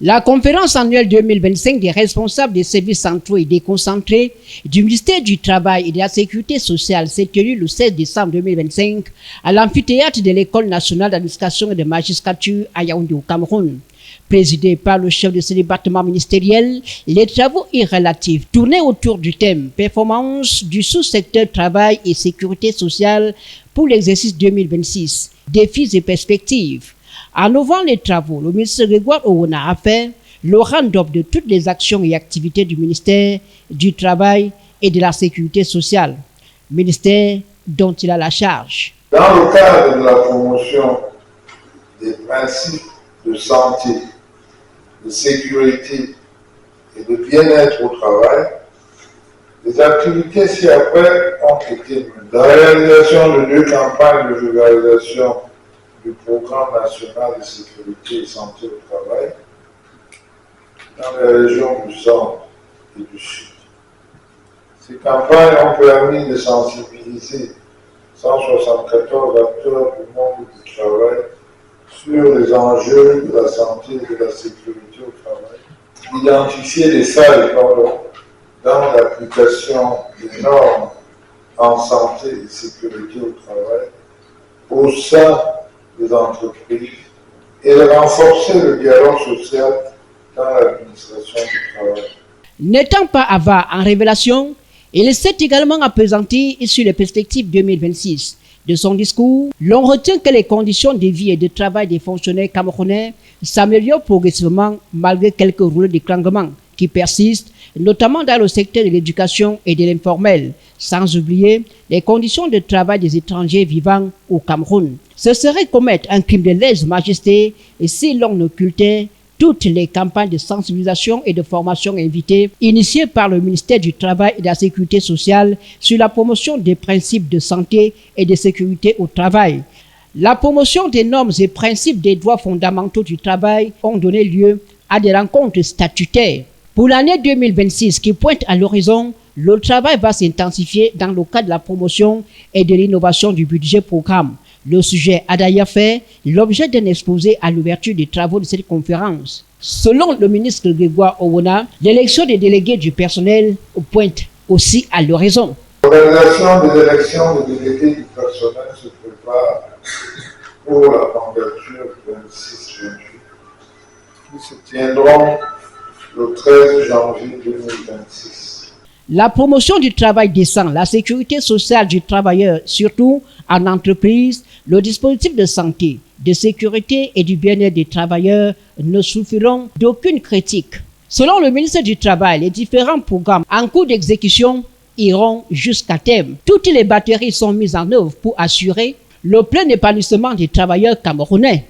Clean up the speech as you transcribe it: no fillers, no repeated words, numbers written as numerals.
La conférence annuelle 2025 des responsables des services centraux et déconcentrés du ministère du Travail et de la Sécurité sociale s'est tenue le 16 décembre 2025 à l'amphithéâtre de l'École nationale d'administration et de magistrature à Yaoundé au Cameroun. Présidé par le chef de ce département ministériel, les travaux irrélatifs tournaient autour du thème « Performance du sous-secteur travail et sécurité sociale pour l'exercice 2026, défis et perspectives ». En ouvrant les travaux, le ministre Grégoire Owona a fait le round-up de toutes les actions et activités du ministère du Travail et de la Sécurité sociale, ministère dont il a la charge. Dans le cadre de la promotion des principes de santé, de sécurité et de bien-être au travail, les activités ci-après ont été menées. La réalisation de 2 campagnes de vulgarisation du Programme national de sécurité et santé au travail dans les régions du centre et du sud. Ces campagnes ont permis de sensibiliser 174 acteurs du monde du travail sur les enjeux de la santé et de la sécurité au travail, identifier les failles dans l'application des normes en santé et sécurité au travail au sein des entreprises et de renforcer le dialogue social dans l'administration du travail. N'étant pas avare en révélation, il s'est également appesanti sur les perspectives 2026. De son discours, l'on retient que les conditions de vie et de travail des fonctionnaires camerounais s'améliorent progressivement malgré quelques rouleaux d'étranglement qui persistent, notamment dans le secteur de l'éducation et de l'informel, sans oublier les conditions de travail des étrangers vivant au Cameroun. Ce serait commettre un crime de lèse-majesté et si l'on occultait toutes les campagnes de sensibilisation et de formation invitées initiées par le ministère du Travail et de la Sécurité sociale sur la promotion des principes de santé et de sécurité au travail. La promotion des normes et principes des droits fondamentaux du travail ont donné lieu à des rencontres statutaires. Pour l'année 2026 qui pointe à l'horizon, le travail va s'intensifier dans le cadre de la promotion et de l'innovation du budget programme. Le sujet a d'ailleurs fait l'objet d'un exposé à l'ouverture des travaux de cette conférence. Selon le ministre Grégoire Owona, l'élection des délégués du personnel pointe aussi à l'horizon. L'organisation des élections des délégués du personnel se prépare pour la candidature 26-28 qui se tiendront le 13 janvier 2026. La promotion du travail décent, la sécurité sociale du travailleur, surtout en entreprise, le dispositif de santé, de sécurité et du bien-être des travailleurs ne souffriront d'aucune critique. Selon le ministère du Travail, les différents programmes en cours d'exécution iront jusqu'à terme. Toutes les batteries sont mises en œuvre pour assurer le plein épanouissement des travailleurs camerounais.